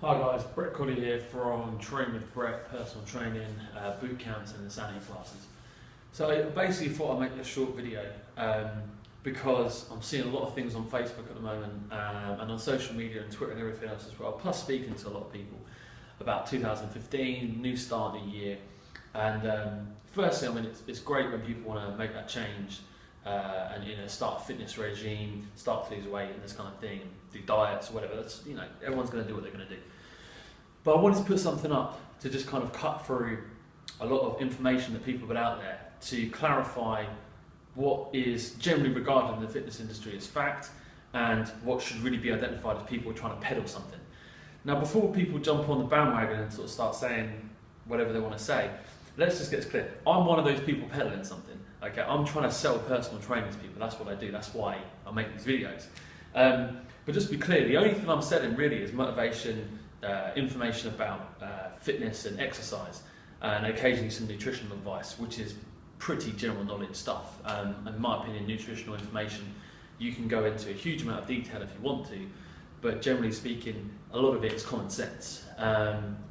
Hi guys, Brett Colley here from Train with Brett, personal training, boot camps and insanity classes. So I basically thought I'd make a short video because I'm seeing a lot of things on Facebook at the moment and on social media and Twitter and everything else as well, plus speaking to a lot of people about 2015, new start of the year. And firstly, I mean, it's great when people want to make that change and start a fitness regime, start to lose weight and this kind of thing, and do diets or whatever. That's, everyone's going to do what they're going to do. But I wanted to put something up to just kind of cut through a lot of information that people put out there to clarify what is generally regarded in the fitness industry as fact and what should really be identified as people trying to peddle something. Now, before people jump on the bandwagon and sort of start saying whatever they want to say, let's just get this clear. I'm one of those people peddling something. Okay, I'm trying to sell personal training to people. That's what I do. That's why I make these videos. But just to be clear, the only thing I'm selling really is motivation, information about fitness and exercise, and occasionally some nutritional advice, which is pretty general knowledge stuff. In my opinion, nutritional information, you can go into a huge amount of detail if you want to, but generally speaking, a lot of it is common sense.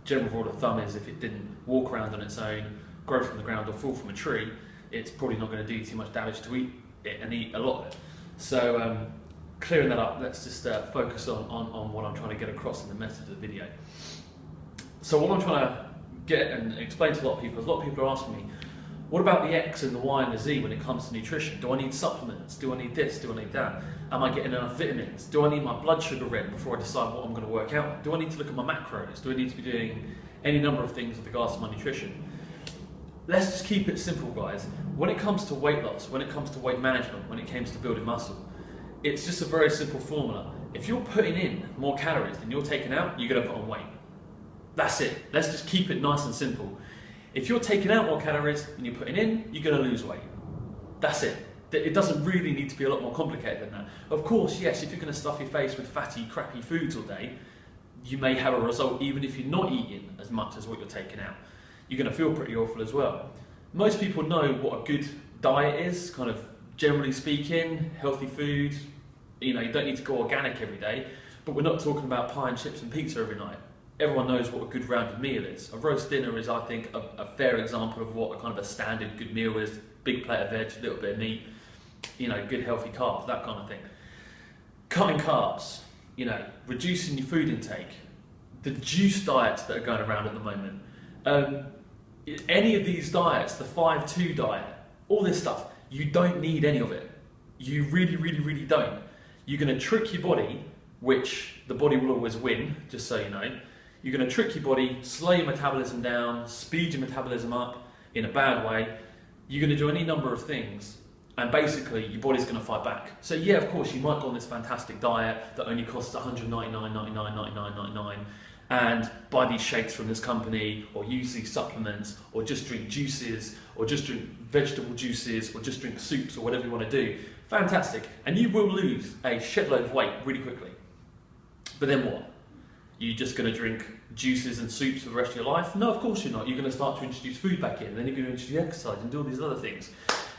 General rule of thumb is if it didn't walk around on its own, grow from the ground or fall from a tree, it's probably not going to do too much damage to eat it and eat a lot of it. So clearing that up, let's just focus on what I'm trying to get across in the message of the video. So what I'm trying to get and explain to a lot of people are asking me, what about the X and the Y and the Z when it comes to nutrition? Do I need supplements? Do I need this? Do I need that? Am I getting enough vitamins? Do I need my blood sugar read before I decide what I'm going to work out? Do I need to look at my macros? Do I need to be doing any number of things with regards to my nutrition? Let's just keep it simple, guys. When it comes to weight loss, when it comes to weight management, when it comes to building muscle, it's just a very simple formula. If you're putting in more calories than you're taking out, you're going to put on weight. That's it. Let's just keep it nice and simple. If you're taking out more calories than you're putting in, you're going to lose weight. That's it. It doesn't really need to be a lot more complicated than that. Of course, yes, if you're going to stuff your face with fatty, crappy foods all day, you may have a result even if you're not eating as much as what you're taking out. You're going to feel pretty awful as well. Most people know what a good diet is, kind of generally speaking, healthy food. You don't need to go organic every day, but we're not talking about pie and chips and pizza every night. Everyone knows what a good rounded meal is. A roast dinner is, I think, a fair example of what a kind of a standard good meal is. Big plate of veg, a little bit of meat, good healthy carbs, that kind of thing. Cutting carbs, reducing your food intake, the juice diets that are going around at the moment. Any of these diets, the 5-2 diet, all this stuff, you don't need any of it. You really, really, really don't. You're going to trick your body, which the body will always win, just so you know. You're going to trick your body, slow your metabolism down, speed your metabolism up in a bad way. You're going to do any number of things, and basically your body's going to fight back. So yeah, of course, you might go on this fantastic diet that only costs $199.99 and buy these shakes from this company, or use these supplements, or just drink juices, or just drink vegetable juices, or just drink soups, or whatever you want to do. Fantastic. And you will lose a shitload of weight really quickly. But then what? You're just going to drink juices and soups for the rest of your life? No, of course you're not. You're going to start to introduce food back in, and then you're going to introduce exercise and do all these other things.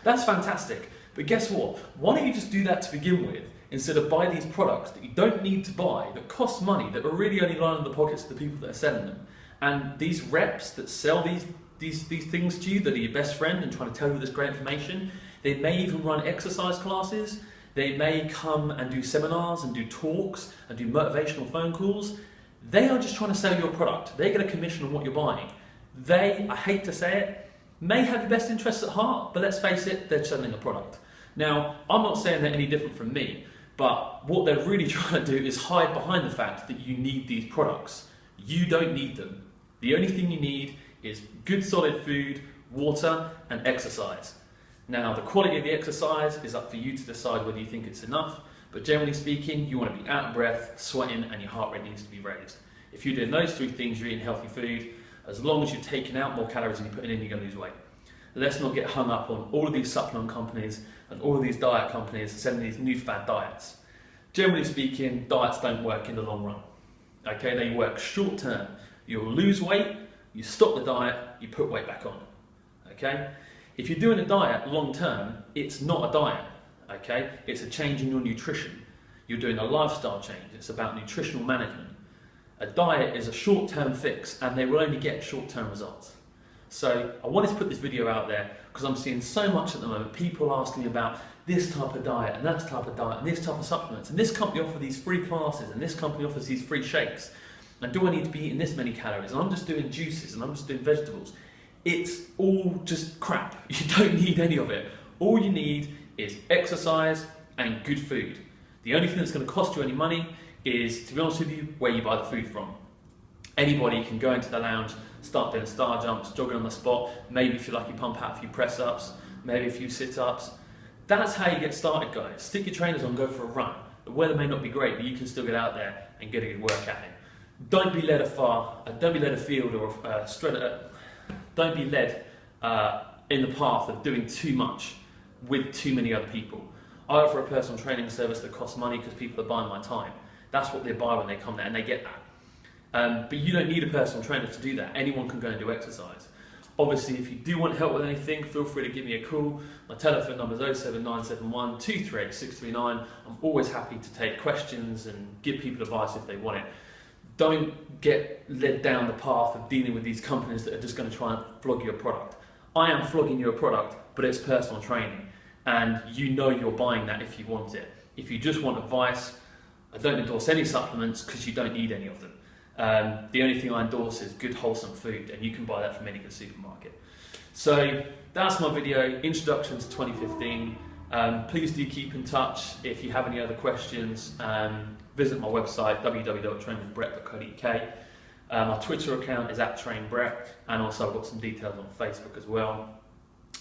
That's fantastic. But guess what? Why don't you just do that to begin with, instead of buy these products that you don't need to buy, that cost money, that are really only lining the pockets of the people that are selling them. And these reps that sell these things to you, that are your best friend and trying to tell you this great information, they may even run exercise classes, they may come and do seminars and do talks and do motivational phone calls. They are just trying to sell your product. They get a commission on what you're buying. They, I hate to say it, may have your best interests at heart, but let's face it, they're selling a product. Now, I'm not saying they're any different from me, but what they're really trying to do is hide behind the fact that you need these products. You don't need them. The only thing you need is good solid food, water, and exercise. Now, the quality of the exercise is up for you to decide whether you think it's enough, but generally speaking, you want to be out of breath, sweating, and your heart rate needs to be raised. If you're doing those three things, you're eating healthy food, as long as you're taking out more calories than you're putting in, you're going to lose weight. Let's not get hung up on all of these supplement companies and all of these diet companies selling these new fad diets. Generally speaking, diets don't work in the long run. Okay, they work short term. You'll lose weight, you stop the diet, you put weight back on. Okay? If you're doing a diet long term, it's not a diet. Okay? It's a change in your nutrition. You're doing a lifestyle change. It's about nutritional management. A diet is a short-term fix and they will only get short-term results. So I wanted to put this video out there because I'm seeing so much at the moment, people asking me about this type of diet and that type of diet and this type of supplements, and this company offers these free classes and this company offers these free shakes, and do I need to be eating this many calories, and I'm just doing juices and I'm just doing vegetables. It's all just crap. You don't need any of it. All you need is exercise and good food. The only thing that's going to cost you any money is, to be honest with you, where you buy the food from. Anybody can go into the lounge, start doing star jumps, jogging on the spot, maybe if you like you pump out a few press ups, maybe a few sit ups. That's how you get started, guys. Stick your trainers on, go for a run. The weather may not be great, but you can still get out there and get a good workout in. Don't be led afield or don't be led in the path of doing too much with too many other people. I offer a personal training service that costs money because people are buying my time. That's what they buy when they come there, and they get that. But you don't need a personal trainer to do that. Anyone can go and do exercise. Obviously, if you do want help with anything, feel free to give me a call. My telephone number is 07971 238 639. I'm always happy to take questions and give people advice if they want it. Don't get led down the path of dealing with these companies that are just going to try and flog your product. I am flogging you a product, but it's personal training, and you know you're buying that if you want it. If you just want advice, I don't endorse any supplements because you don't need any of them. The only thing I endorse is good wholesome food, and you can buy that from any good supermarket. So that's my video, introduction to 2015. Please do keep in touch. If you have any other questions, visit my website www.trainwithbrett.co.uk. My Twitter account is @trainbrett, and also I've got some details on Facebook as well.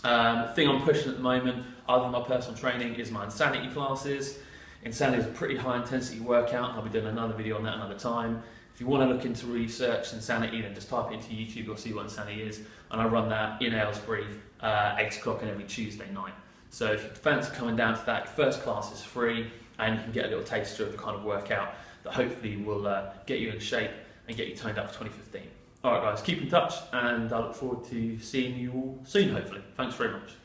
The thing I'm pushing at the moment, other than my personal training, is my insanity classes. Insanity is a pretty high intensity workout, and I'll be doing another video on that another time. If you want to look into research insanity, then just type it into YouTube, you'll see what insanity is. And I run that in Aylesbury, 8 o'clock and every Tuesday night. So if you fancy coming down to that, first class is free, and you can get a little taster of the kind of workout that hopefully will get you in shape and get you toned up for 2015. Alright guys, keep in touch, and I look forward to seeing you all soon, hopefully. Thanks very much.